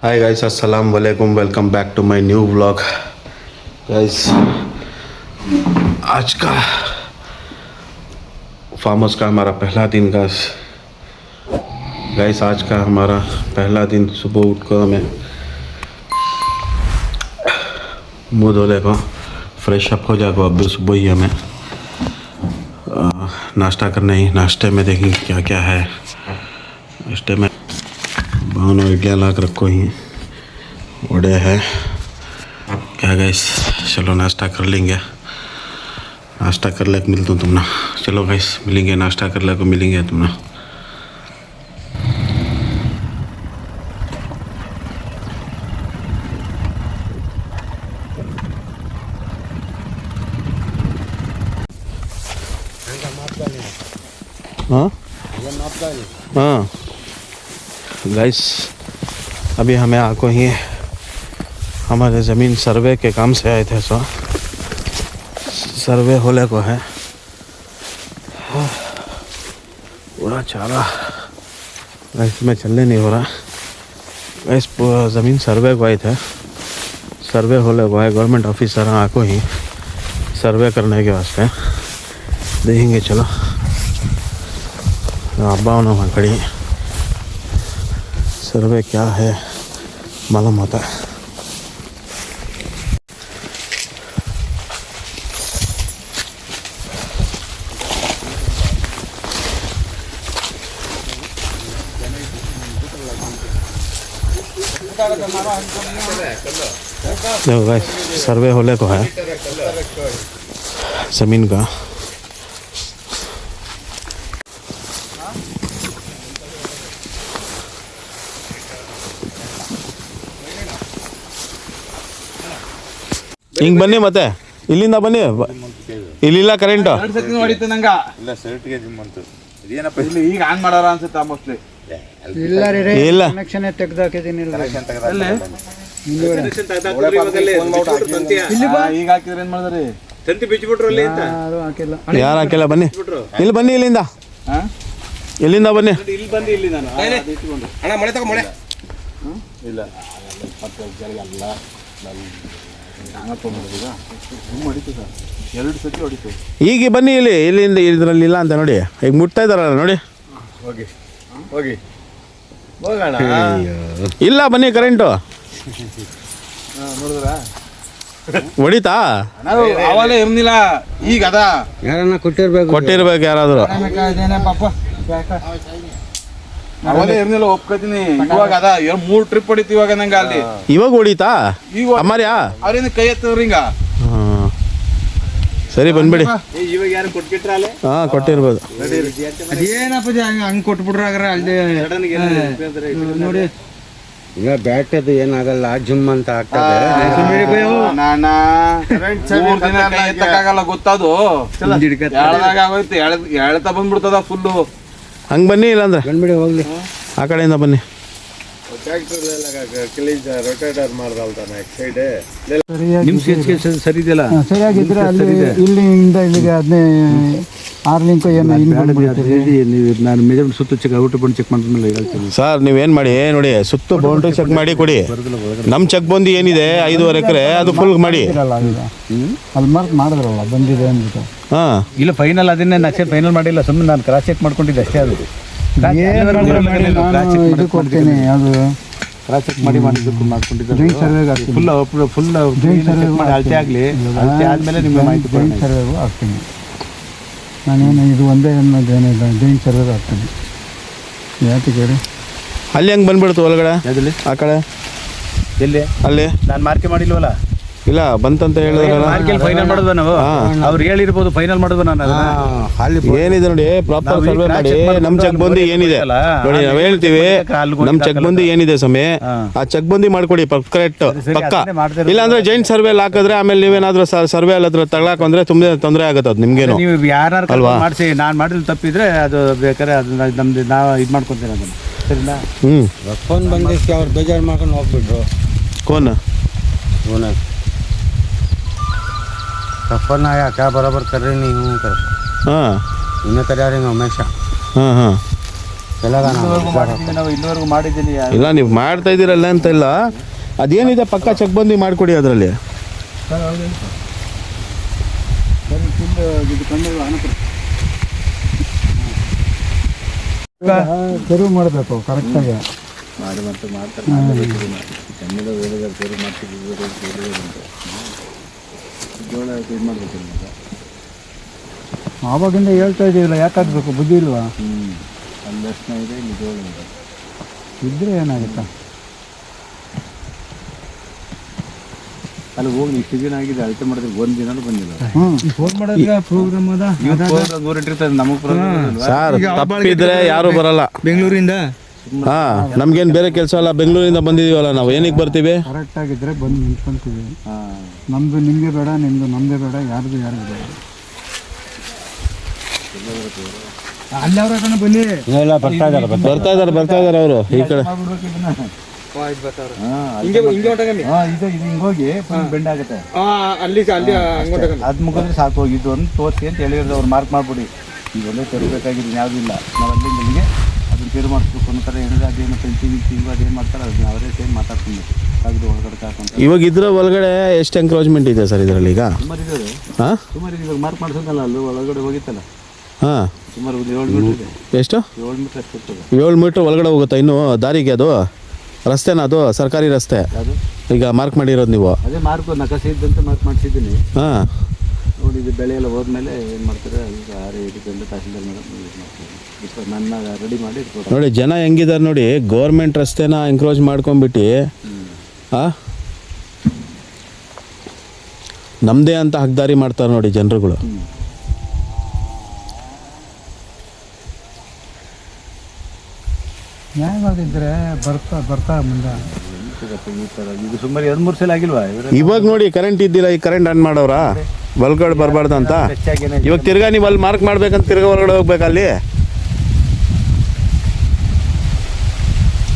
हाय guys, अस्सलाम वालेकुम। Welcome back to my new vlog. Guys, आज का फार्म हाउस का हमारा पहला दिन गाइस आज का हमारा पहला दिन। सुबह उठ कर हमें मुँह धो लेगा, फ्रेश अप हो जाएगा। अब भी सुबह ही हमें नाश्ता करना ही। नाश्ते में देखेंगे क्या क्या है। नाश्ते में भावना इडलियाँ ला कर रखो ही, वड़े है क्या गाइस। चलो नाश्ता कर लेंगे। नाश्ता कर ले मिलता हूँ तुम ना। चलो गाइस मिलेंगे, नाश्ता कर ले को मिलेंगे तुम ना। हाँ हाँ गाइस, अभी हमें आको ही हमारे ज़मीन सर्वे के काम से आए थे। सर्वे होले को है पूरा चारा इसमें चलने नहीं हो रहा। इस ज़मीन सर्वे को आए थे। सर्वे होले को है, गवर्नमेंट ऑफिसर आको ही सर्वे करने के वास्ते देखेंगे। चलो अब्बा वहाँ खड़ी, सर्वे क्या है मालूम होता है। देखो गाइस, सर्वे होले को है ज़मीन का। ಹಿಂಗೆ ಬನ್ನಿ, ಮತ್ತೆ ಇಲ್ಲಿಂದ ಬನ್ನಿ, ಇಲ್ಲಿಲ್ಲ ಕರೆಂಟ್ ಹೊಡಿತು ನಂಗ ಇಲ್ಲ ಶರ್ಟ್ಗೆ ಜಿಮ್ ಅಂತ ಏನಪ್ಪ ಇಲ್ಲಿ ಈಗ ಆನ್ ಮಾಡೋರ ಅನ್ಸುತ್ತೆ ಮೋಸ್ಟ್ಲಿ. ಇಲ್ಲ ರೀ, ಇಲ್ಲ ಕನೆಕ್ಷನ್ ತೆಗ್ದು ಹಾಕಿದ್ದೀನಿ. ಈಗ ಹಾಕಿದ್ರೆ ಏನ್ ಮಾಡಿದ್ರಿ? ತಂತಿ ಬಿಚ್ಚಿಬಿಟ್ರು ಅಲ್ಲಿ ಅಂತ ಯಾರು ಹಾಕಿಲ್ಲ. ಯಾರು ಹಾಕಿಲ್ಲ. ಬನ್ನಿ ಇಲ್ಲಿ ಬನ್ನಿ, ಇಲ್ಲಿಂದ ಇಲ್ಲಿಂದ ಬನ್ನಿ. ಇಲ್ಲಿ ಬಂದು ಇಲ್ಲಿ ನಾನು ಅಣ್ಣ ಮಳೆ ತಗೋ ಮಳೆ ಇಲ್ಲ ಮತ್ತೆ ಜರಗಲ್ಲ ಹೊಡಿತು ಸರ್, 2 ಸತಿ ಹೊಡಿತು. ಈಗ ಬನ್ನಿ ಇಲ್ಲಿ, ಇಲ್ಲಿಂದ ಇದ್ರಲ್ಲಿ ಇಲ್ಲ ಅಂತ ನೋಡಿ. ಈಗ ಮುಟ್ತಾ ಇದ್ದಾರಲ್ಲ ನೋಡಿ. ಹೋಗಿ ಹೋಗಿ ಹೋಗೋಣ. ಇಲ್ಲ ಬನ್ನಿ, ಕರೆಂಟು ನೋಡಿದ್ರ ಹೊಡಿತಾ ಅವಾಗಲೇ ಇರ್ನಿಲ್ಲ, ಈಗ ಅದ ಯಾರನ್ನ ಕೊಟ್ಟಿರ್ಬೇಕು ಯಾರಾದ್ರು. ಪಾಪ ಅವಾಗಲೇ ಇರ್ನಿಲ್ಲ, ಒಪ್ಕೋತೀನಿ. ಇವಾಗ ಅದ 3 ಟ್ರಿಪ್ ಹೊಡಿತು ಇವಾಗ ನಂಗೆ ಅಲ್ಲಿ. ಇವಾಗ ಹೊಡಿತಾ ಈಗ ಅಮ್ಮಾರ್ಯಾ? ಅವ್ರೇನು ಕೈ ಎತ್ತವ್ರಿ ಹಿಂಗ. ಸರಿ ಬಂದ್ಬಿಡಿ. ಇವಾಗ ಯಾರು ಕೊಟ್ಬಿಟ್ರಲ್ಲ? ಹಾಂ ಕೊಟ್ಟಿರ್ಬೋದು. ಅದೇನಪ್ಪ ಹಂಗೆ ಕೊಟ್ಬಿಟ್ರಾಗ್ರ ಅಲ್ಲಿ ನೋಡಿ. ಈಗ ಬ್ಯಾಟ್ ಅದು ಏನಾಗಲ್ಲ, ಜಿಮ್ ಅಂತ ಆಗ್ತದೆ. ಎತ್ತಕ್ಕಾಗಲ್ಲ ಗೊತ್ತದು. ಆಗೋಯ್ತು, ಎಳ್ತಾ ಬಂದ್ಬಿಡ್ತದ ಫುಲ್ಲು. ಹಂಗೆ ಬನ್ನಿ, ಇಲ್ಲಾಂದ್ರೆ ಬಂದ್ಬಿಡಿ ಹೋಗ್ಲಿ. ಆ ಕಡೆಯಿಂದ ಬನ್ನಿ. ರೊಟೇಟರ್ ಮಾಡ್ದಲ್ತಾನೆ ಸೈಡ್ ನಿಮ್ ಸರಿ ಇದೆಯಲ್ಲ, ಸರಿಯಾಗಿದ್ರೆ ಅಲ್ಲಿ ಇಲ್ಲಿಂದ ಇಲ್ಲಿಗೆ 6 ಲಿಂಕ್ ಏನು ನಾನು ಮೆಜರ್ಮೆಂಟ್ ಸುತ್ತ ಚೆಕ್ ಔಟ್ ಬಂದು ಚೆಕ್ ಮಾಡಿದ್ಮೇಲೆ ಹೇಳ್ತೀನಿ ಸರ್. ನೀವೇನು ಮಾಡಿ ನೋಡಿ, ಸುತ್ತ ಬೌಂಡ್ರಿ ಚೆಕ್ ಮಾಡಿ ಕೊಡಿ. ನಮ್ಮ ಚೆಕ್ ಬಂದು ಏನಿದೆ 5.5 ಎಕರೆ, ಅದು ಫುಲ್ ಮಾಡಿ. ಅಲ್ಲಿ ಮಾರ್ಕ್ ಮಾಡಿದ್ರಲ್ಲ ಬಂದಿದೆ ಅಂದ್ಬಿಟ್ಟು. ಹಾಂ ಇಲ್ಲ ಫೈನಲ್ ಅದನ್ನೇ ನಕ್ಷೆ ಫೈನಲ್ ಮಾಡಿಲ್ಲ, ಸುಮ್ಮನೆ ನಾನು ಕ್ರಾಸ್ ಚೆಕ್ ಮಾಡ್ಕೊಂಡಿದ್ದೆ ಅಷ್ಟೇ. ಅದು ಇದು ಕೊಡ್ತೀನಿ, ಅದು ಕ್ರಾಸ್ ಚೆಕ್ ಮಾಡಿ ಮಾಡ್ಕೊಂಡಿದ್ದೆ. ಜೈನ್ ಸರ್ವೆಗೆ ಹಾಕ್ತೀನಿ. ಫುಲ್ ಜೈನ್ ಸರ್ವೆಗೆ ಅಳತೆ ಆಗಲಿ, ಅಳತೆ ಆದಮೇಲೆ ನಿಮಗೆ ಮಾಹಿತಿ ಜೈನ್ ಸರ್ವೆಗೂ ಹಾಕ್ತೀನಿ. ನಾನೇನು ಇದು ಒಂದೇ ಅನ್ನೋದೇನಿಲ್ಲ, ಜೈನ್ ಸರ್ವೆಗೆ ಹಾಕ್ತೀನಿ. ಯಾಕೆ ಕೇಳಿ ಅಲ್ಲಿ ಹೆಂಗೆ ಬಂದ್ಬಿಡ್ತು ಒಳಗಡೆ? ಅದಲ್ಲಿ ಆ ಕಡೆ ಎಲ್ಲಿ ಅಲ್ಲಿ ನಾನು ಮಾರ್ಕೆ ಮಾಡಿಲ್ವಲ್ಲ. ಇಲ್ಲ ಬಂತಂತ ಹೇಳಿದ್ರಲ್ಲ. ಫೈನಲ್ ಮಾಡಿದ್ವ ನಾವು. ಅವ್ರು ಹೇಳಿರ್ಬೋದು ಫೈನಲ್ ಮಾಡಿದ್ವ. ನಾನು ಏನಿದೆ ನೋಡಿ, ಪ್ರಾಪರ್ ಸರ್ವೆ ಮಾಡಿ. ನಮ್ ಚೆಕ್ ಬಂದಿ ಏನಿದೆ ನೋಡಿ, ನಾವ್ ಹೇಳ್ತೀವಿ ನಮ್ ಚೆಕ್ ಬಂದಿ ಏನಿದೆ ಸಮಯ, ಆ ಚೆಕ್ ಬಂದಿ ಮಾಡ್ಕೊಡಿ ಕರೆಕ್ಟ್ ಪಕ್ಕ. ಇಲ್ಲ ಅಂದ್ರೆ ಜೈಂಟ್ ಸರ್ವೆ ಹಾಕಿದ್ರೆ ಆಮೇಲೆ ನೀವೇನಾದ್ರೂ ಸರ್ವೆ ಅಲ್ಲಿ ಹತ್ರ ತಗೊಳಕ್ ಅಂದ್ರೆ ತುಂಬಾ ತೊಂದರೆ ಆಗುತ್ತೆ. ಅದು ನಿಮ್ಗೇನು ನೀವು ಯಾರು ಮಾಡಿಸಿ, ನಾನು ಮಾಡಿದ್ರೆ ತಪ್ಪಿದ್ರೆ ಅದು ಬೇಕಾದ್ರೆ ಅದನ್ನ ನಮ್ದು ನಾವು ಇದು ಮಾಡ್ಕೊತೀನಿ ಅದನ್ನ. ಸರಿನಾ? ಫೋನ್ ಬಂದಿದ್ದಕ್ಕೆ ಅವ್ರು ಬೇಜಾರು ಮಾಡ್ಕೊಂಡು ಹೋಗ್ಬಿಟ್ರು. ಕೋನ್ फोन आया क्या बराबर कर रहे नहीं हूँ कर। हाँ इन्हें कर रहे हैं हमेशा। हाँ हाँ ಇಲ್ಲಿವರೆಗೂ ಮಾಡಿದ್ದೀವಿ ನಾವು, ಇಲ್ಲಿವರೆಗೂ ಮಾಡಿದ್ದೀನಿ. ಇಲ್ಲ ನೀವು ಮಾಡ್ತಾ ಇದ್ದೀರಲ್ಲ ಅಂತ ಇಲ್ಲ, ಅದೇನಿದೆ ಪಕ್ಕ ಚೆಕ್ಬಂದಿ ಮಾಡಿಕೊಡಿ ಅದರಲ್ಲಿ. ತೆರವು ಮಾಡಬೇಕು ಕರೆಕ್ಟಾಗಿ. ಮಾಡಿ ಮತ್ತೆ ಮಾಡ್ತಾರೆ. ಕನ್ನಡ ವೇದಗಳು ಸೇರಿ ಮಾಡ್ತಿದ್ದೀವಿ, ಜೋಳ ಇದು ಮಾಡಬೇಕು. ಆವಾಗಿಂದ ಹೇಳ್ತಾ ಇದ್ದೀವಿಲ್ಲ, ಯಾಕಾಗಬೇಕು? ಬುದ್ಧಿ ಇಲ್ವಾ? ಅಲ್ಲಷ್ಟು ಇದೆ, ಇಲ್ಲಿ ಜೋಳ ಇದೆ. ಇದ್ರೆ ಏನಾಗುತ್ತಾ? ಅಲ್ಲಿ ಹೋಗಿ ಇಷ್ಟು ದಿನ ಆಗಿದೆ, ಅಳತೆ ಮಾಡಿದ್ರೆ ಒಂದು ದಿನನೂ ಬಂದಿಲ್ಲ. ಫೋನ್ ಮಾಡಿದ್ರೆ ಪ್ರೋಗ್ರಾಮ್ ಅದ ದೂರ ಇಟ್ಟಿರ್ತಾರೆ, ನಮಗೆ ಪ್ರೋಗ್ರಾಮ್ ಸರ್ ತಪ್ಪಿದ್ರೆ ಯಾರು ಬರಲ್ಲ ಬೆಂಗಳೂರಿಂದ. ನಮ್ಗೇನು ಬೇರೆ ಕೆಲಸ ಅಲ್ಲ, ಬೆಂಗಳೂರಿಂದ ಬಂದಿದೀವಲ್ಲ ನಾವು, ಏನಕ್ಕೆ ಬರ್ತೀವಿ? ಕರೆಕ್ಟ್ ಆಗಿದ್ರೆ ಬಂದು ನಿಂತ್ಕೊಂತೀವಿ. ನಮ್ದು ನಿಮಗೆ ಬೇಡ, ನಿಮ್ದು ನಮ್ದೇ ಬೇಡ, ಯಾರ್ದು ಬೇಡ. ಅಲ್ಲಿ ಅವ್ರ ಕಡೆ ಬನ್ನಿ. ಬರ್ತಾ ಇದಾರೆ ಅವರು ಈ ಕಡೆ. ಹಿಂಗೋಗಿ ಬೆಂಡ್ ಆಗುತ್ತೆ ಅದ್ ಮುಗಿದ್ರೆ ಸಾಕು. ಹೋಗಿ ಇದು ಒಂದು ತೋರಿಸಿ ಅಂತ ಹೇಳಿದ್ರೆ ಅವ್ರು ಮಾರ್ಕ್ ಮಾಡ್ಬಿಡಿ. ಈಗ ಒಳ್ಳೆ ತರಬೇಕಾಗಿದ್ದು ಯಾವುದೂ ಇಲ್ಲ. ನಾವು ಅಲ್ಲಿಂದ ಇಲ್ಲಿಗೆ ಅದನ್ನ ತಿರು ಮಾಡಿಸ್ಬೇಕು ಅನ್ನೋ ಹೇಳಿದ್ರೆ ಅದೇನು ಪೆನ್ಸಿಂಗ್ ಅದೇನು ಮಾಡ್ತಾರೆ ಅದನ್ನ ಅವರೇ ಸೇರಿ ಮಾತಾಡ್ಕೊಂಡು ತೆಗೆದು ಒಳಗಡೆ ಹಾಕೊಂಡು. ಇವಾಗ ಇದ್ರ ಒಳಗಡೆ ಎಷ್ಟು ಎಂಕ್ರೋಚ್ಮೆಂಟ್ ಇದೆ ಸರ್ ಇದರಲ್ಲಿ ಈಗ? ಸುಮಾರು ಇದೆ, ಹಾಂ ಸುಮಾರು ಇವಾಗ ಮಾರ್ಕ್ ಮಾಡ್ಸೋದಲ್ಲ, ಅಲ್ಲಿ ಒಳಗಡೆ ಹೋಗಿತ್ತಲ್ಲ ಹಾಂ. ಸುಮಾರು 7 ಮೀಟ್ರ್ ಇದೆ. ಎಷ್ಟು? 7 ಮೀಟ್ರ್ ಅಷ್ಟು ಇರ್ತದೆ. 7 ಮೀಟ್ರ್ ಒಳಗಡೆ ಹೋಗುತ್ತಾ ಇನ್ನು ದಾರಿಗೆ? ಅದು ರಸ್ತೆನಾ? ಅದು ಸರ್ಕಾರಿ ರಸ್ತೆ ಅದು ಈಗ ಮಾರ್ಕ್ ಮಾಡಿರೋದು ನೀವು? ಅದೇ ಮಾರ್ಕ್ ನಕಸಿ ಇದ್ದಂತ ಮಾರ್ಕ್ ಮಾಡಿಸಿದ್ದೀನಿ. ಹಾಂ ನೋಡಿ, ಇದು ಬೆಳೆ ಎಲ್ಲ ಹೋದ್ಮೇಲೆ ಏನು ಮಾಡ್ತಾರೆ, ಈಗ 6-7 ತಹಸೀಲ್ದಾರ್ ಮೇಡಮ್ ಯೂಸ್ ಮಾಡ್ತಾರೆ. ನನ್ನ ರೆಡಿ ಮಾಡಿ ಇಟ್ಕೊಡ್ತಾರೆ. ನೋಡಿ ಜನ ಹೆಂಗಿದ್ದಾರೆ ನೋಡಿ, ಗೌರ್ಮೆಂಟ್ ರಸ್ತೆನ ಎಂಕ್ರೋಚ್ ಮಾಡ್ಕೊಂಡ್ಬಿಟ್ಟು ನಮ್ಮದೇ ಅಂತ ಹಕ್ದಾರಿ ಮಾಡ್ತಾರೆ ನೋಡಿ ಜನರುಗಳು. ನ್ಯಾಯವಾಗಿದ್ದರೆ ಬರ್ತಾ ಮುಂದೆ. ಈ ಥರ ಈಗ ಸುಮಾರು 2-3 ಸಲ ಆಗಿಲ್ವಾ ಇವಾಗ ನೋಡಿ ಕರೆಂಟ್ ಇದ್ದಿಲ್ಲ, ಈ ಕರೆಂಟ್ ಆನ್ ಮಾಡೋರ ಒಳಗಡೆ ಬರಬಾರ್ದು ಅಂತ. ಇವಾಗ ತಿರ್ಗಾ ನೀವು ಅಲ್ಲಿ ಮಾರ್ಕ್ ಮಾಡ್ಬೇಕಂತ ತಿರ್ಗಾ ಒಳಗಡೆ ಹೋಗ್ಬೇಕು. ಅಲ್ಲಿ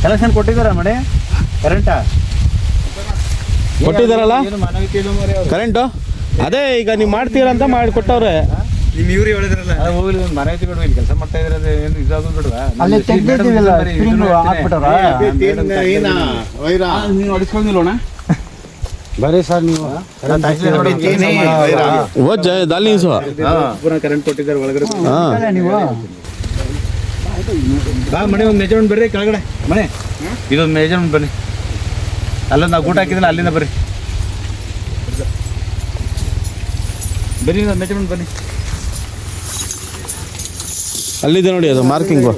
ಕಲೆಕ್ಷನ್ ಕೊಟ್ಟಿದ್ದಾರ ಮನೆ ಕರೆಂಟಾ ಕೊಟ್ಟಿದ್ದಾರಲ್ಲ ಕರೆಂಟು? ಅದೇ ಈಗ ನೀವು ಮಾಡ್ತೀರಂತ ಮಾಡಿ ಕೊಟ್ಟವ್ರೆ. ನಿಮ್ಮ ಇವ್ರು ಹೇಳಿದ್ರಲ್ಲ, ಹೋಗ್ಲಿ ಒಂದು ಮನೆ ಐತಿ ಬಿಡುವ, ಇಲ್ಲಿ ಕೆಲಸ ಮಾಡ್ತಾ ಇದ್ರೆ ಏನು ಇದಾಗೋದು ಬಿಡುವ. ಅಲ್ಲಿ ತೆಗ್ದಿದ್ದೀವಲ್ಲ, ಸ್ಕ್ರೀನ್ ಹಾಕ್ಬಿಟ್ಟಾರ. ನೀನು ಹೊಡಿಸ್ಕೊಂಡಿಲ್ಲೋಣ ಬರೀ ಸರ್ ನೀವು ಪುನಃ ಕರೆಂಟ್ ಕೊಟ್ಟಿದ್ದಾರೆ ಒಳಗಡೆ. ನೀವು ಬಾ ಮನೆ ಒಂದು ಮೆಜರ್ಮೆಂಟ್ ಬರ್ರಿ ಕೆಳಗಡೆ. ಮನೆ ಇದೊಂದು ಮೆಜರ್ಮೆಂಟ್ ಬನ್ನಿ. ಅಲ್ಲೊಂದು ನಾವು ಊಟ ಹಾಕಿದ್ರೆ ಅಲ್ಲಿಂದ ಬರ್ರಿ ಮೆಜರ್ಮೆಂಟ್ ಬನ್ನಿ. ಅಲ್ಲಿದೆ ನೋಡಿ ಅದು ಮಾರ್ಕಿಂಗು,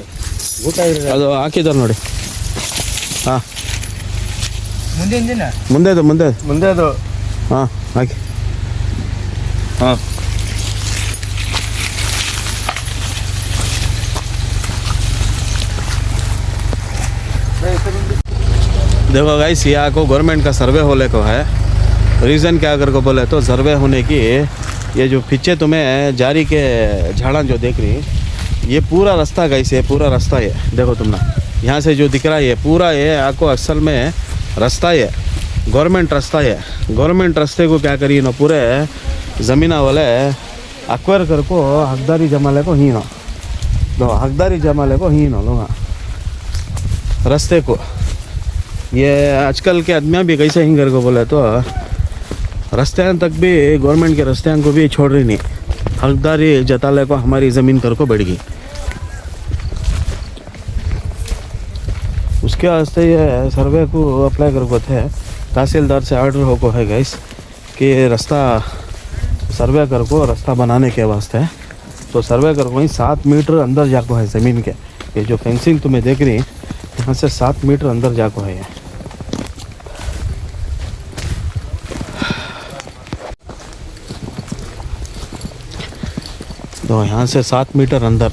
ಅದು ಹಾಕಿದ್ದಾರೆ ನೋಡಿ. ಹಾಂ ಮುಂದೆ ಅದು ಹಾಂ ಹಾಕಿ. ಹಾಂ देखो गाइस, यहाँ को गवर्नमेंट का सर्वे होने को है. रीज़न क्या अगर को बोले तो सर्वे होने की, ये जो पीछे तुम्हें जारी के झाड़ा जो देख रही, ये पूरा रास्ता गाइस, ये पूरा रास्ता है. देखो तुम ना, यहाँ से जो दिख रहा है ये पूरा ये आपको असल में रास्ता है, गवर्नमेंट रास्ता है. गवर्नमेंट रास्ते को क्या करी ना, पूरे ज़मीना वाले अक्वायर कर को हकदारी जमाले को ही ना दो, हकदारी जमाले को ही ना लो रास्ते को. ये आजकल के आदमियाँ भी कैसे हिंगर को बोले तो रास्ते तक भी गवर्नमेंट के रास्ते को भी छोड़ रही नहीं, हकदारी जताले को हमारी ज़मीन कर को बढ़ गई. उसके वास्ते ये सर्वे को अप्लाई कर को थे, तहसीलदार से ऑर्डर हो को है गाइस कि रास्ता सर्वे कर को रास्ता बनाने के वास्ते. तो सर्वे कर को ही 7 मीटर अंदर जाको है ज़मीन के. ये जो फेंसिंग तुम्हें देख रही यहाँ से 7 मीटर अंदर जाको है. तो यहाँ से 7 मीटर अंदर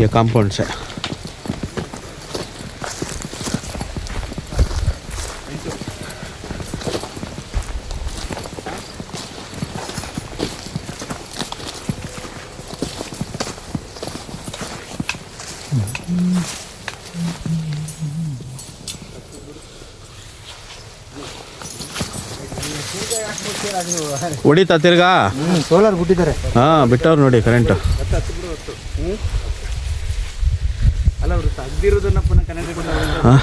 ये कंपाउंड से. ಹೊಡಿತಾ ತಿರ್ಗಾ ಸೋಲಾರ್ ಬಿಟ್ಟಿದ್ದಾರೆ. ಹಾಂ ಬಿಟ್ಟವ್ರು ನೋಡಿ ಕರೆಂಟು. ಅಲ್ಲ ತೆಗ್ದಿರೋದನ್ನ ಪುನಃ ಕನೆಕ್ಟ್ ಹಾಂ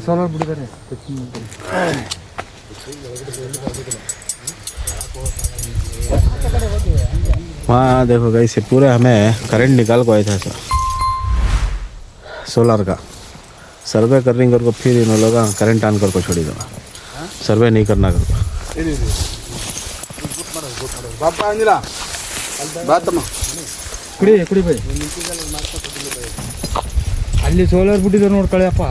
ಸೋಲಾರ್ ಬಿಟ್ಟಿದ್ದಾರೆ. वहाँ देखो गाइस ये पूरे हमें करंट निकाल को आया था सर सोलर का सर्वे करने को फिर इन लोग करंट ऑन कर को छोड़ी दो सर्वे नहीं करना कर ಬಾಪ ಅಂದಿಲ್ಲ ಬಾತಮ್ಮ ಕುಡಿ ಬೈ. ಅಲ್ಲಿ ಸೋಲಾರ್ ಬಿಟ್ಟಿದ್ದಾರೆ ನೋಡ್ಕೊಳ್ಳಿಯಪ್ಪ.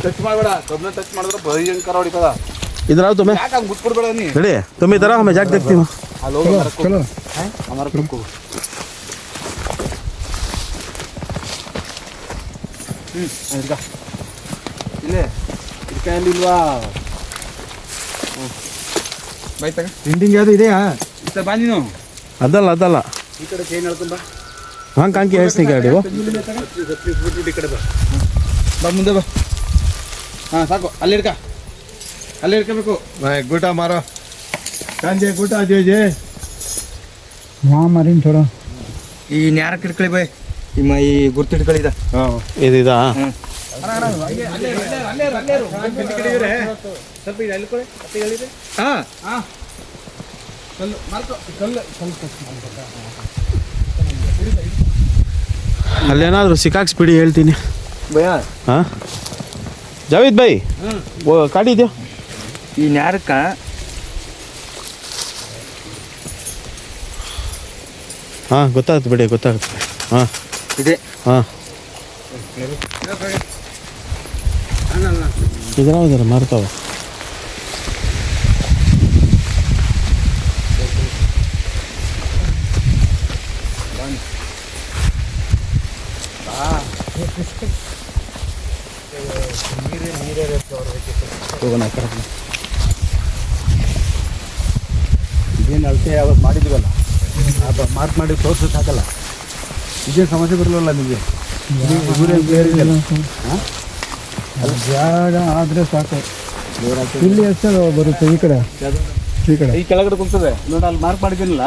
ಟಚ್ ಮಾಡಬೇಡ, ಕಬ್ಬನ ಟಚ್ ಮಾಡಿದ್ರೆ ಭಯಂಕರ ಹೊಡಿತದ. इधर आओ तुम्हें ಯಾಕೆ ಹಂಗೆ ಮುಚ್ಕೊಡ್ಬೇಡ ನೀ. रेडी तुम इधर आओ मैं जाके देखती हूँ ಅಲ್ಲಿ ಹೋಗಿ ಚಲೋ ಅಮರ ಕುಕ್ಕು ಇದ್ಕ ಇಲ್ಲೇ ಇದಕ್ಕೆ ಇಲ್ವಾ ಬೈ ತಗ ಪ್ರಿಂಟಿಂಗ್ ಯಾವುದು ಇದೆಯಾ? ಇತ್ತ ಬಾ ನೀನು अदल अदल ಈ ಕಡೆ ಚೈನ್ ಹೇಳ್ಕೊಂಡ್ ಬಾ. हाँ कहाँ की है गाड़ी वो ಈ ಕಡೆ ಬಾ ಬಾ ಮುಂದೆ ಬಾ. ಹಾಂ ಸಾಕು ಅಲ್ಲಿ ಇಡ್ಕ ಅಲ್ಲಿ ಇಡ್ಕೋಬೇಕು. ಗುಟ ಮಾರೋ ಕಾಂಜೆ ಗುಟ ಜೆ ಹಾಂ ಮಾರಿನ್ ಥೋಡ ಈ ನ್ಯಾರಕ್ಕೆ ಇಟ್ಕೊಳ್ಳಿ ಬೈ ಈ ಗುರ್ತು ಇಟ್ಕೊಳ್ಳಿದ. इदा ಸ್ವಲ್ಪ ಇದು ಅಲ್ಲಿ ಕೊಡಿ ಹಾಂ ಹಾಂ ಕಲ್ಲು ಮಾರ್ಕೊ ಕಲ್ಲು ಅಲ್ಲೇನಾದರೂ ಸಿಕ್ಕಾಕ್ಸ್ಬಿಡಿ ಹೇಳ್ತೀನಿ. ಭಯ ಹಾಂ ಜಾವೇದ್ ಭಾಯ್ ಓ ಕಾಡಿ ಇದೆಯಾ? ಈ ನ್ಯಾರಕ್ಕ ಹಾಂ ಗೊತ್ತಾಗುತ್ತೆ ಬಿಡಿ ಗೊತ್ತಾಗುತ್ತೆ. ಹಾಂ ಇದೆ ಹಾಂ ಇದ್ರ ಮಾರ್ತಾವ. ಹೋಗೋಣ ಆ ಕಡೆ. ಇದೇನು ಅಳತೆ ಯಾವತ್ತು ಮಾಡಿದ್ದೀವಲ್ಲ ಮಾರ್ಕ್ ಮಾಡಿ ತೋರಿಸೋದು ಸಾಕಲ್ಲ. ಇದೇನು ಸಮಸ್ಯೆ ಬರಲಿಲ್ಲ ನಿಮಗೆ. ಜಾಗ ಆದರೆ ಸಾಕು. ಇಲ್ಲಿ ಎಷ್ಟು ಬರುತ್ತೆ ಈ ಕಡೆ ಈ ಕಡೆ ಈ ಕೆಳಗಡೆ ಕುಗ್ತದೆ ನೋಡಿ, ಅಲ್ಲಿ ಮಾರ್ಕ್ ಮಾಡಿದ್ದೀನಲ್ಲ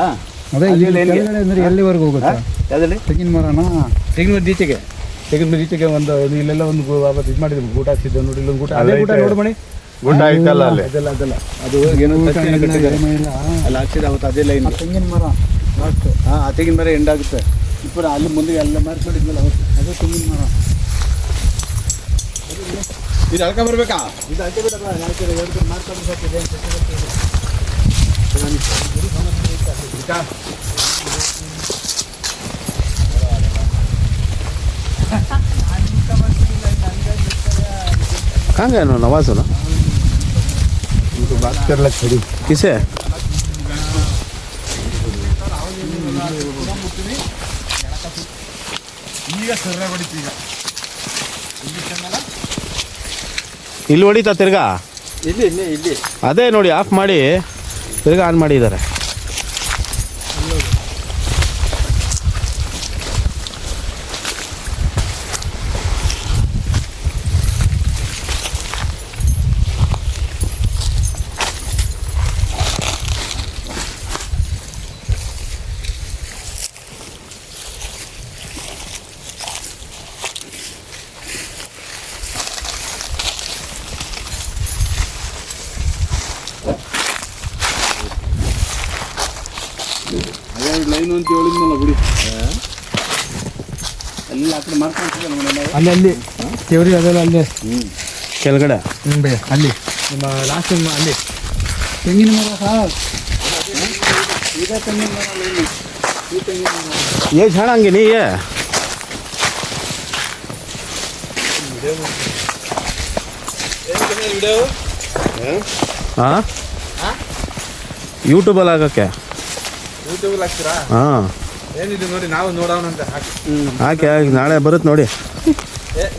ಅದೇ ಇಲ್ಲಿ ಕೆಳಗಡೆ ಅಂದರೆ ಎಲ್ಲಿವರೆಗೂ ಹೋಗುತ್ತೆ? ಯಾವುದಲ್ಲಿ ತೆಂಗಿನ ಮರನಾ? ತೆಂಗಿನ ಮರ ಈಚೆಗೆ ಒಂದು ಇಲ್ಲೆಲ್ಲ ಒಂದು ಇದು ಮಾಡಿದ್ವಿ, ಗೂಟ ಹಾಕ್ಸಿದ್ದೆ ನೋಡಿ. ಇಲ್ಲೊಂದು ಗೂಟ ಅಲ್ಲೇ ಗೂಟ ನೋಡಿ ಮಣಿ ಗುಟ ಐತಲ್ಲ ಅಲ್ಲಿ ಅದೆಲ್ಲ ಅದು ಏನೋ ಅಲ್ಲಿ ಹಾಕ್ಸಿದ ಅವತ್ತು ಅದೇ ಲೈನ್ ತೆಂಗಿನ ಮರ ಲಾಸ್ಟ್. ಹಾಂ ಆ ತೆಂಗಿನ ಮರ ಎಂಡ್ ಆಗುತ್ತೆ. ఇప్పుడు ಅಲ್ಲಿ ಮುಂದೆ ಎಲ್ಲ ಮಾರ್ಕ್ ಮಾಡಿದ್ಮೇಲೆ ಅವತ್ತು ಅದೇ ತೆಂಗಿನ ಮರ. ಇದು ಅಳ್ಕ ಬರ್ಬೇಕಾ? ಇದು ಅಳ್ಕೆ ಬಿಡಲ್ಲ, ಎರಡು ಮಾರ್ಕೊಂಡು ಬರ್ತಿದೆ. कहाँ गए ना नवाज हो ना बात कर लग खड़ी किसे ಈಗ ಸರ್ರ ಹೊಡಿತು. ಈಗ ಇಲ್ಲಿ ಹೊಡಿತಾ ತಿರ್ಗಾ ಇಲ್ಲಿ ಅದೇ ನೋಡಿ ಆಫ್ ಮಾಡಿ ತಿರ್ಗಾ ಆನ್ ಮಾಡಿದ್ದಾರೆ. ಲೈನ್ ಅಂತ ಹೇಳಿದ್ನಲ್ಲ ಬಿಡಿ. ಅಲ್ಲಿ ಆ ಕಡೆ ಮಾಡ್ಕೊಂಡ್ತಿದ್ದಲ್ಲ ಅಲ್ಲಿ ದೇವ್ರಿ ಅದೆಲ್ಲ ಅಲ್ಲೇ ಕೆಳಗಡೆ ಬೇ ಅಲ್ಲಿ ನಿಮ್ಮ ಲಾಸ್ಟ್ ಅಲ್ಲಿ ತೆಂಗಿನ ಮರ ಸಾರ್. ಇದೇ ತೆಂಗಿನ ಮರ ಲೈನು. ಈ ತೆಂಗಿನ ಮರ ये झाड़ांगे नहीं ये ವಿಡಿಯೋ हाँ ಯೂಟ್ಯೂಬಲ್ಲಿ ಹಾಕಕ್ಕೆ. ಯೂಟ್ಯೂಬಲ್ಲಿ ಹಾಕ್ತೀರಾ? ಹಾಂ ಏನಿದೆ ನೋಡಿ, ನಾವು ನೋಡೋಣ ಅಂತ ಹಾಕಿ. ಹಾಕಿ ಹಾಕಿ ನಾಳೆ ಬರುತ್ತೆ ನೋಡಿ.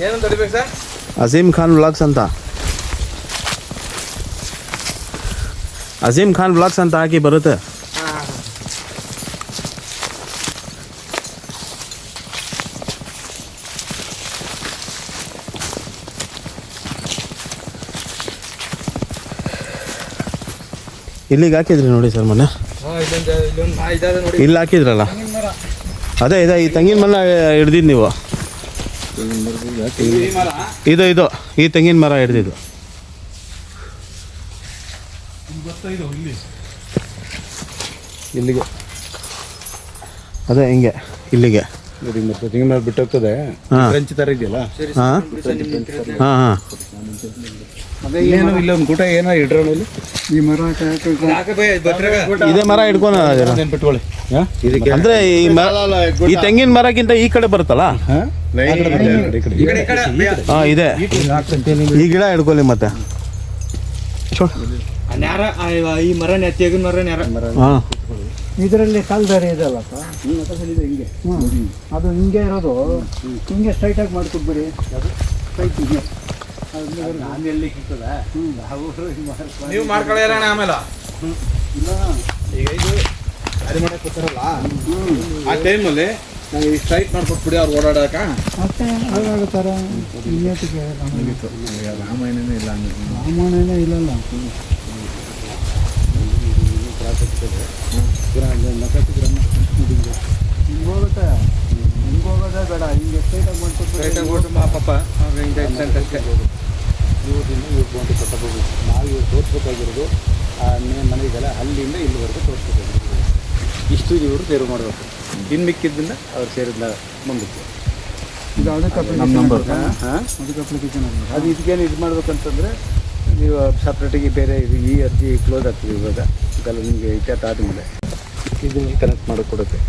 ಏನಂತ ಹೊಡಿಬೇಕು ಸರ್? ಅಜೀಮ್ ಖಾನ್ ವ್ಲಾಗ್ಸ್ ಅಂತ ಅಜೀಮ್ ಖಾನ್ ಬ್ಲಾಗ್ಸ್ ಅಂತ ಹಾಕಿ ಬರುತ್ತೆ. ಇಲ್ಲಿಗೆ ಹಾಕಿದ್ರಿ ನೋಡಿ ಸರ್ ಮೊನ್ನೆ, ಇಲ್ಲಿ ಹಾಕಿದ್ರಲ್ಲ ಅದೇ ಇದೆ. ಈ ತೆಂಗಿನ ಮರ ಹಿಡ್ದಿದ್ದು ನೀವು, ಇದು ಈ ತೆಂಗಿನ ಮರ ಹಿಡ್ದಿದ್ದು ಇಲ್ಲಿಗೆ ಅದೇ ಹಿಂಗೆ ಇಲ್ಲಿಗೆ ಮತ್ತೆ ತೆಂಗಿನ ಮರ ಬಿಟ್ಟೋಗ್ತದೆ. ಫ್ರೆಂಚ್ ಥರ ಇದೆಯಲ್ಲ. ಹಾಂ ಹಾಂ ಹಾಂ. ಏನು ಇಲ್ಲ ಒಂದು ಕೂಟ ಏನೋ ಇಡ್ರೋಣ ಇಲ್ಲಿ. ಈ ಮರ ಇದೇ ಮರ ಹಿಡ್ಕೊಂಡು ನೆನ್ಪಿಟ್ಕೊಳ್ಳಿ. ಅಂದ್ರೆ ಈ ತೆಂಗಿನ ಮರಕ್ಕಿಂತ ಈ ಕಡೆ ಬರುತ್ತಲ್ಲ. ಹಾಂ ಇದೆ. ಈ ಗಿಡ ಹಿಡ್ಕೊಳ್ಳಿ ಮತ್ತೆ. ಈ ಮರ ತೆಗಿನ ಮರ ಹಾಂ ಇದರಲ್ಲಿ ಕಾಲು ಬೇರೆ ಇದೆಲ್ಲಪ್ಪ, ಅದು ಹಿಂಗೆ ಇರೋದು, ಹಿಂಗೆ ಸ್ಟ್ರೈಟಾಗಿ ಮಾಡ್ಕೊಟ್ಬಿಡಿ. ಸ್ಟ್ರೈಟ್ ಹಿಂಗೆ ನೀವು ಮಾಡ್ಕೊಳ್ಳೋಣ ಆಮೇಲೆ. ಈಗ ಇದು ಅರಿ ಮಾಡಕ್ಕೆ ಕೊಡ್ತಾರಲ್ಲ ಆ ಟೈಮಲ್ಲಿ ನಾವು ಈ ಸ್ಟ್ರೈಟ್ ಮಾಡ್ಕೊಟ್ಬಿಡಿ ಅವ್ರು ಓಡಾಡಕ. ಮತ್ತೆ ಓಡಾಡ್ತಾರೆ. ರಾಮಾಯಣನೇ ಇಲ್ಲ ರಾಮಾಯಣನೇ ಇಲ್ಲಲ್ಲ. ಹಿಂಗೆ ಹೋಗುತ್ತೆ, ಹಿಂಗೆ ಹೋಗೋದೇ ಬೇಡ, ಹಿಂಗೆ ಸ್ಟ್ರೈಟಾಗಿ ಮಾಡ್ಕೊಟ್ಬಿಡಿ. ಪಾಪ ಹಿಂಗೆ ಅಷ್ಟೇ. ಇವ್ರದಿಂದ ಇವ್ರು ಬಂದು ಕಟ್ಟಬಹುದು. ನಾವು ಇವ್ರು ತೋರಿಸ್ಬೇಕಾಗಿರೋದು ಆ ಮನೆ ಇದೆಲ್ಲ ಅಲ್ಲಿಂದ ಇಲ್ಲಿವರೆಗೂ ತೋರಿಸ್ಬೇಕಾಗಿರೋದು. ಇಷ್ಟು ಇವರು ಸೇರು ಮಾಡಬೇಕು. ಇನ್ನು ಮಿಕ್ಕಿದ್ದನ್ನ ಅವ್ರು ಸೇರಿದ ಮುಂದಕ್ಕೆ ಇದು ಅದಕ್ಕೆ ನಮ್ಮ ನಂಬರ್. ಅದಕ್ಕೆ ಅಪ್ಲಿಕೇಶನ್ ಅದು ಇದಕ್ಕೇನು ಇದು ಮಾಡ್ಬೇಕಂತಂದರೆ ನೀವು ಸಪ್ರೇಟಿಗೆ ಬೇರೆ ಇದು ಈ ಅರ್ಜಿ ಕ್ಲೋಸ್ ಆಗ್ತದೆ ಇವಾಗ. ಇದೆಲ್ಲ ನಿಮಗೆ ಇತ್ಯರ್ಥ ಆದಮೇಲೆ ಇದು ಕನೆಕ್ಟ್ ಮಾಡೋಕೆ ಕೊಡುತ್ತೆ.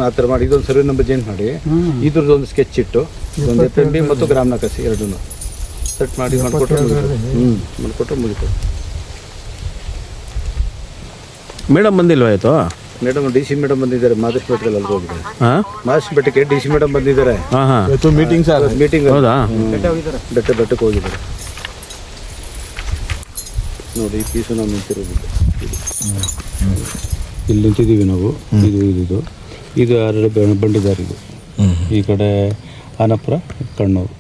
ಆ ಥರ ಮಾಡಿ ಇದೊಂದು ಸರ್ವೆ ನಂಬರ್ ಚೇಂಜ್ ಮಾಡಿ ಇದ್ರದ್ದು ಒಂದು ಸ್ಕೆಚ್ ಇಟ್ಟು ಒಂದು FMB ಮತ್ತು ಗ್ರಾಮ್ ನಕಾಶೆ ಎರಡೂ ಸೆಟ್ ಮಾಡಿ ಮಾಡಿಕೊಟ್ರೆ ಮಾಡಿಕೊಟ್ರೆ ಮುಗಿತು. ಮೇಡಮ್ ಬಂದಿಲ್ವಾ ಆಯಿತು? ಮೇಡಮ್ DC ಮೇಡಮ್ ಬಂದಿದ್ದಾರೆ. ಮಾದೇಶ್ ಬೆಟ್ಟದಲ್ಲಿ ಅಲ್ಲಿ ಹೋಗಿದ್ದಾರೆ. ಹಾಂ ಮಾದೇಶ್ ಬೆಟ್ಟಕ್ಕೆ DC ಮೇಡಮ್ ಬಂದಿದ್ದಾರೆ. ಹಾಂ ಹಾಂ ಮೀಟಿಂಗ್ ಹೌದಾ? ಬೆಟ್ಟಕ್ಕೆ ಹೋಗಿದ್ದಾರೆ. ನೋಡಿ ಈ ಪೀಸು ನಾವು ನಿಂತಿರೋದು ಇಲ್ಲಿ ನಿಂತಿದ್ದೀವಿ ನಾವು. ಇದು ಎರಡು ಬಂಡಿದಾರ. ಇದು ಈ ಕಡೆ ಆನಪುರ ಕಣ್ಣೂರು.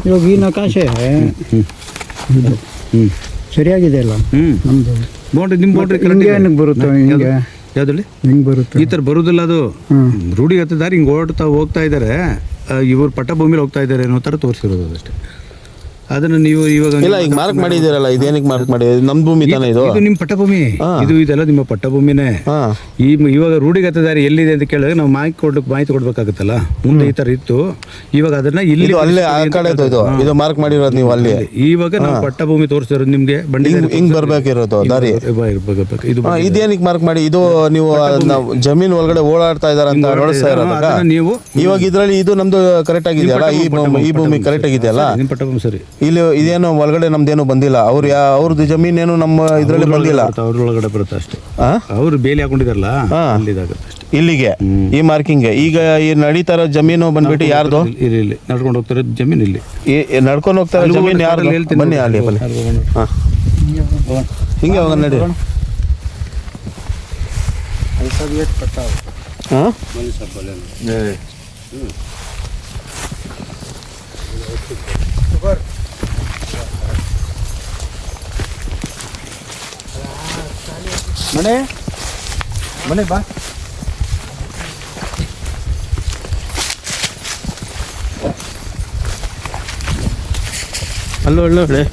ಇವಾಗ ಈ ನಕಾಶೆ ಸರಿಯಾಗಿದೆ ಅಲ್ಲ ನಮ್ದು ಬೌಂಡ್ರಿ. ನಿಮ್ಮ ಬೌಂಡ್ರಿ ಏನಕ್ಕೆ ಬರುತ್ತೆ? ಹಿಂಗೆ ಯಾವ್ದಲ್ಲಿ ಹಿಂಗೆ ಬರುತ್ತೆ ಈ ಥರ ಬರೋದಿಲ್ಲ. ಅದು ರೂಢಿಗತ ದಾರಿ ಹಿಂಗೆ ಹೋಗ್ತಾ ಇದ್ದಾರೆ. ಇವರು ಪಟ್ಟಭೂಮಿಲಿ ಹೋಗ್ತಾ ಇದ್ದಾರೆ ಅನ್ನೋ ಥರ ತೋರಿಸಿರೋದು ಅದಷ್ಟೇ. ಅದನ್ನು ನೀವು ಇವಾಗ ಇಲ್ಲ ಈಗ ಮಾರ್ಕ್ ಮಾಡಿದ್ದೀರಲ್ಲ, ಇದೇನಕ್ಕೆ ಮಾರ್ಕ್ ಮಾಡಿ? ನಮ್ಮ ಭೂಮಿ ತಾನೇ ಇದು? ಇದು ನಿಮ್ಮ ಪಟ್ಟಭೂಮಿ. ಇದೆಲ್ಲ ನಿಮ್ಮ ಪಟ್ಟಭೂಮಿನೇ. ಇವಾಗ ರೂಢಿಗತ ದಾರಿ ಎಲ್ಲಿದೆ ಅಂತ ಕೇಳಿದ್ರೆ ನಾವು ಮಾಹಿತಿ ಕೊಡ್ಬೇಕಾಗುತ್ತಲ್ಲ. ಮುಂದೆ ಈ ಥರ ಇತ್ತು, ಇವಾಗ ಅದನ್ನ ಇಲ್ಲಿ ಅಲ್ಲೇ ಆ ಕಡೆ ಇದು ಮಾರ್ಕ್ ಮಾಡಿರೋದು ನೀವು ಅಲ್ಲಿ. ಇವಾಗ ನಾವು ಪಟ್ಟಭೂಮಿ ತೋರಿಸಿರೋದು ನಿಮ್ಗೆ ಬಂಡಿ ಹಿಂಗ್ ಬರ್ಬೇಕಿರೋದು ದಾರಿ. ಇದು ಇದೇನಕ್ಕೆ ಮಾರ್ಕ್ ಮಾಡಿ? ಇದು ನೀವು ಜಮೀನ್ ಒಳಗಡೆ ಓಡಾಡ್ತಾ ಇದಾರ ಅಂತ ನೋಡಿಸ್ತಾ ಇರೋದಲ್ಲ ನೀವು. ಇವಾಗ ಇದ್ರಲ್ಲಿ ಇದು ನಮ್ದು ಕರೆಕ್ಟ್ ಆಗಿದೆಯಲ್ಲ, ಈ ಭೂಮಿ ಕರೆಕ್ಟ್ ಆಗಿದೆಯಲ್ಲ. ನಿಮ್ಮ ಪಟ್ಟಭೂಮಿ ಸರಿ. ಇಲ್ಲಿ ಇದೇನು ಒಳಗಡೆ ನಮ್ದೇನು ಬಂದಿಲ್ಲ. ಅವ್ರದ್ದು ಜಮೀನೇನು ನಮ್ಮ ಇದ್ರಲ್ಲಿ ಬಂದಿಲ್ಲ. ಅವ್ರೊಳಗಡೆ ಬರುತ್ತೆ ಅಷ್ಟೇ. ಅವ್ರು ಬೇಲಿ ಹಾಕೊಂಡಿದಾರಲ್ಲ ಅಲ್ಲಿದಾಗುತ್ತೆ ಅಷ್ಟೇ. ಇಲ್ಲಿಗೆ ಈ ಮಾರ್ಕಿಂಗ್. ಈಗ ಈ ನಡೀತಾ ಇರೋ ಜಮೀನು ಬಂದ್ಬಿಟ್ಟು ಯಾರ್ದು? ಇಲ್ಲಿ ನಡ್ಕೊಂಡು ಹೋಗ್ತಾರೆ ಜಮೀನು. ಇಲ್ಲಿ ನಡ್ಕೊಂಡು ಹೋಗ್ತಾರೆ ಜಮೀನು ಯಾರ್ದು? ಬನ್ನಿ ಅಲ್ಲಿ ಹಿಂಗೆ ಹೋಗೋಣ ನಡಿ. ಹಾಂ ಮನೆ ಬಾ. ಅಲ್ಲೋ ಒಳ್ಳೆ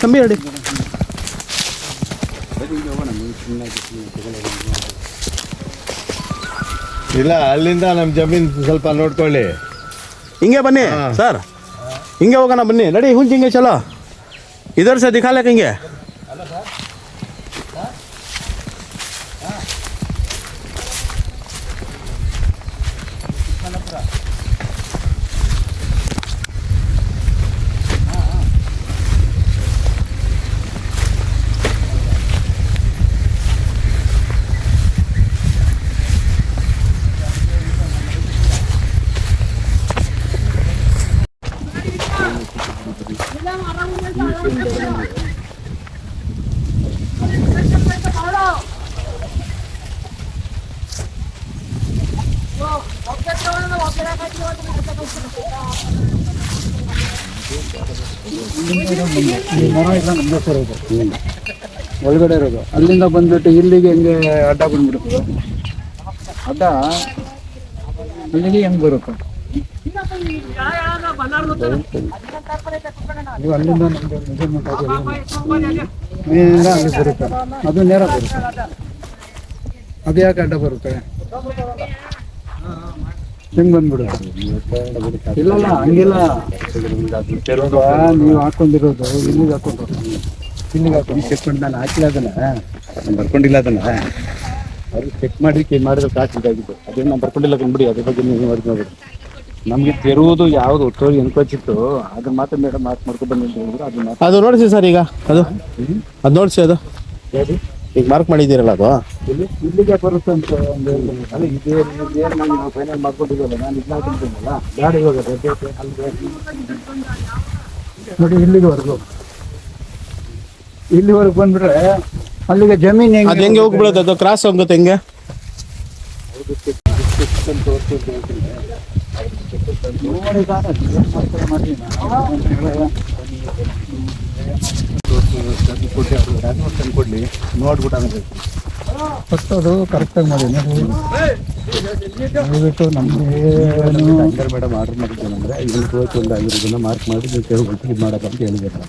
ಕಂಬಿ ಹೇಳಿ. ಇಲ್ಲ, ಅಲ್ಲಿಂದ ನಮ್ಮ ಜಮೀನು ಸ್ವಲ್ಪ ನೋಡ್ಕೊಳ್ಳಿ. ಹಿಂಗೆ ಬನ್ನಿ ಸರ್, ಹಿಂಗೆ ಹೋಗೋಣ ಬನ್ನಿ. ನಡಿ ಹುಂಚ್ ಹಿಂಗೆ ಚಲೋ, ಇದರ್ से दिखा लेके ಹಿಂಗೆ. ಈ ಮರ ಇಲ್ಲ ನಮ್ದೇ ಸರ್ ಇದು ಒಳಗಡೆ ಇರೋದು. ಅಲ್ಲಿಂದ ಬಂದ್ಬಿಟ್ಟು ಇಲ್ಲಿಗೆ ಹೆಂಗೆ ಅಡ್ಡ ಬಂದ್ಬಿಡುತ್ತೆ, ಅಡ್ಡ ಅಲ್ಲಿಗೆ ಹೆಂಗೆ ಬರುತ್ತೆ. ನೀವು ಅಲ್ಲಿಂದ ನಮ್ಗೆ ಮೆಜರ್ಮೆಂಟ್ ಆಗಿ ನೇರ ಅಲ್ಲಿ ಬರುತ್ತೆ, ಅದು ನೇರ ಬರುತ್ತೆ. ಅದು ಯಾಕೆ ಅಡ್ಡ ಬರುತ್ತೆ, ಹೆಂಗೆ ಬಂದ್ಬಿಡುತ್ತೆ? ಇಲ್ಲಲ್ಲ, ಹಂಗಿಲ್ಲ. ನೀವು ಹಾಕೊಂಡಿರೋದು ಇಲ್ಲಿಗೆ ಹಾಕೊಂಡು ಇಲ್ಲಿಗೆ ಹಾಕೊಂಡು ಚೆಕ್ ಮಾಡಿ ನಾನು ಹಾಕಿಲ್ಲ ಅದನ್ನ, ನಾನು ಬರ್ಕೊಂಡಿಲ್ಲ ಅದನ್ನ. ಅವ್ರು ಚೆಕ್ ಮಾಡಿ ಮಾಡಿದ್ರೆ ಸಾಕಿದ್ದಾಗಿದ್ದು, ಅದೇನು ನಾನು ಬರ್ಕೊಂಡಿಲ್ಲ ಕಂಡ್ಬಿಡಿ. ಅದ್ರ ಬಗ್ಗೆ ನೀವು ನೋಡ್ಬೋದು. ನಮಗೆ ತೆರುವುದು ಯಾವುದು ಒತ್ತೋರಿ ಎನ್ಕೋಚಿತ್ತು ಅದನ್ನ ಮಾತ್ರ ಮೇಡಮ್ ಮಾಡ್ಕೊಂಡು ಬನ್ನಿ ಅಂತ ಹೇಳಿದ್ರು. ಅದನ್ನ ಅದು ನೋಡಿಸಿ ಸರ್, ಈಗ ಅದು ನೋಡಿಸಿ. ಅದು ಈಗ ಮಾರ್ಕ್ ಮಾಡಿದ್ದೀರಲ್ಲ, ಅದು ಇಲ್ಲಿಗೆ ಬರುತ್ತೆ ಅಂತ ಒಂದು ಅಲ್ಲ, ಇದೇನು ನಾವು ಫೈನಲ್ ಮಾಡ್ಕೊಂಡಿದ್ದೀವಲ್ಲ, ನಾನು ಇದನ್ನ ಹಾಕಿದ್ದೀನಲ್ಲ ಗಾಡಿ ಹೋಗೋದು ನೋಡಿ ಇಲ್ಲಿವರೆಗೂ ಬಂದ್ಬಿಟ್ರೆ ಅಲ್ಲಿಗೆ ಜಮೀನು ಅದು ಹೆಂಗೆ ಹೋಗ್ಬಿಡೋದು, ಅದು ಕ್ರಾಸ್ ಹೋಗುತ್ತೆ ಹೆಂಗೆ? ಕೊಡ್ಲಿ ನೋಡ್ಬಿಟ್ಟು ಫಸ್ಟ್ ಅದು ಕರೆಕ್ಟಾಗಿ ಮಾಡಿ. ದಯವಿಟ್ಟು ನಮಗೆ ಮೇಡಮ್ ಆರ್ಡರ್ ಮಾಡಿದ್ದೇನೆಂದ್ರೆ ಇದನ್ನು ಒಂದು 5 ಜನ ಮಾರ್ಕ್ ಮಾಡಿ ನೀವು ತೆರವುಗೊಳಿಸಿ ಇದು ಮಾಡೋದು ಅಂತ ಹೇಳಿದ್ದಾರೆ.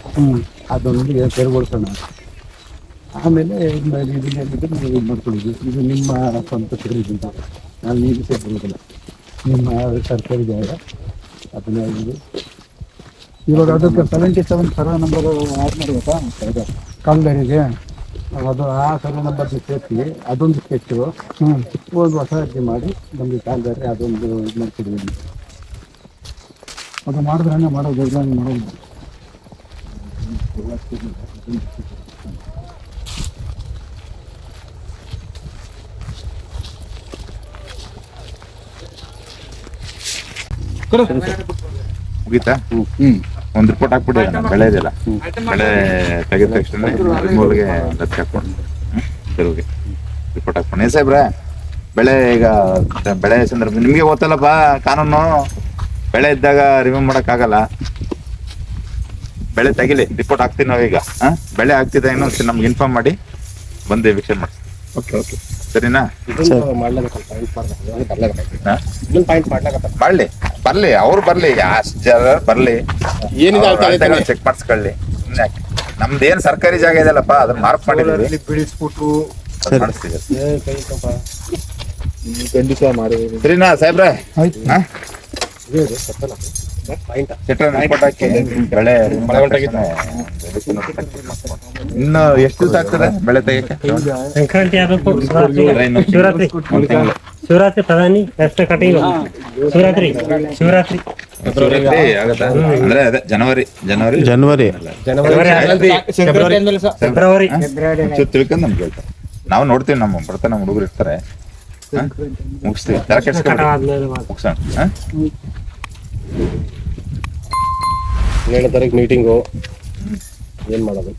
ಅದೊಂದು ತೆರವುಗೊಳಿಸೋಣ, ಆಮೇಲೆ ಇದನ್ನ ನೀವು ಇದು ಮಾಡ್ಕೊಳ್ಳಿದ್ದು. ಇದು ನಿಮ್ಮ ಸ್ವಂತ ತೆರವಿದ್ದು, ನಾನು ನೀವು ಸೇರಿಕೊಳ್ಳೋದಿಲ್ಲ. ನಿಮ್ಮ ಸರ್ಕಾರಿ ಜಾಗ ಅದನ್ನೇ ಆಗಿದೆ. ಇವಾಗ ಅದಕ್ಕೆ 77 ಸರ್ವೆ ನಂಬರ್ ಆ್ಯಡ್ ಮಾಡಬೇಕಾ ಕಾಲ್ದಾರಿಗೆ? ಅದು ಆ ಸರ್ವೆ ನಂಬರ್ ಸೇರಿಸಿ ಅದೊಂದು ಸ್ಕೆಚ್ಚು ಒಂದು ಹೊಸ ಅರ್ಜಿ ಮಾಡಿ ನಮಗೆ ಕಾಲ್ದಾರೆ ಅದೊಂದು ಇದು ಮಾಡ್ಕೊಡಿದ್ದೀನಿ. ಅದು ಮಾಡಿದ್ರೆ ಮಾಡೋದು, ಇಲ್ಲ ಮಾಡೋದು. ಮುಗೀತಾ? ಒಂದು ರಿಪೋರ್ಟ್ ಹಾಕ್ಬಿಡಿ. ಬೆಳೆ ಇದೆಯಲ್ಲ, ಬೆಳೆ ತೆಗೆದ ತಕ್ಷಣ ರಿಮೂವಲ್ಗೆ ಹಾಕೊಂಡು ತೆರವಿಗೆ ರಿಪೋರ್ಟ್ ಹಾಕ್ಕೊಂಡು. ಏನು ಸಾಹೇಬ್ರೆ, ಬೆಳೆ ಈಗ ಬೆಳೆ ಸಂದರ್ಭ ನಿಮಗೆ ಗೊತ್ತಲ್ಲಪ್ಪ ಕಾನೂನು. ಬೆಳೆ ಇದ್ದಾಗ ರಿಮೂವ್ ಮಾಡೋಕ್ಕಾಗಲ್ಲ. ಬೆಳೆ ತೆಗಿಲಿ, ರಿಪೋರ್ಟ್ ಹಾಕ್ತೀವಿ ನಾವೀಗ. ಬೆಳೆ ಆಗ್ತಿದೆ ಇನ್ನೊಂದು ನಮ್ಗೆ ಇನ್ಫಾರ್ಮ್ ಮಾಡಿ ಬಂದು ಎವಿಕ್ಷನ್ ಮಾಡಿಸ್ತೀವಿ. ಓಕೆ ಸರಿನಾ? ಬರ್ಲಿ ಅವ್ರು ಬರ್ಲಿ, ಅಷ್ಟು ಜನ ಬರ್ಲಿ, ಏನಿದೆ ಚೆಕ್ ಮಾಡಿಸ್ಕೊಳ್ಳಿ. ನಮ್ದು ಏನ್ ಸರ್ಕಾರಿ ಜಾಗ ಇದೆಯಲ್ಲಪ್ಪ ಅದನ್ನ ಮಾರ್ಕ್ ಮಾಡಿದ್ವಿ, ಬಿಡಿಸ್ಬಿಟ್ಟು ಮಾಡಿಸ್ತೀವಿ. ಸರಿನಾ ಸಾಹೇಬ್ರೆ? ರಿಪೋರ್ಟ್ ಹಾಕಿ ಬೆಳೆ ಇನ್ನು ಎಷ್ಟು ದಿವಸ ಆಗ್ತದೆ ಬೆಳೆ ತೆಗಿಯಕ್ಕೆ? ಶಿವರಾತ್ರಿ ಪ್ರಧಾನಿ ಶಿವರಾತ್ರಿ ಆಗತ್ತಾ? ಅಂದ್ರೆ ಅದೇ ಜನವರಿ ಫೆಬ್ರವರಿ ತಿಳ್ಕೊಂಡು ನಮ್ಗೆ ಹೇಳ್ತಾರೆ. ನಾವು ನೋಡ್ತೀವಿ, ನಮ್ಮ ಬರ್ತಾನೆ ನಮ್ಮ ಹುಡುಗರು ಇರ್ತಾರೆ, ಮುಗಿಸ್ತೀವಿ. ತರ ಕೆಡ್ಸ್ಕೊಂಡು ಮುಗಿಸೋಣ. 17ನೇ ತಾರೀಕು ಮೀಟಿಂಗು. ಏನು ಮಾಡೋದು?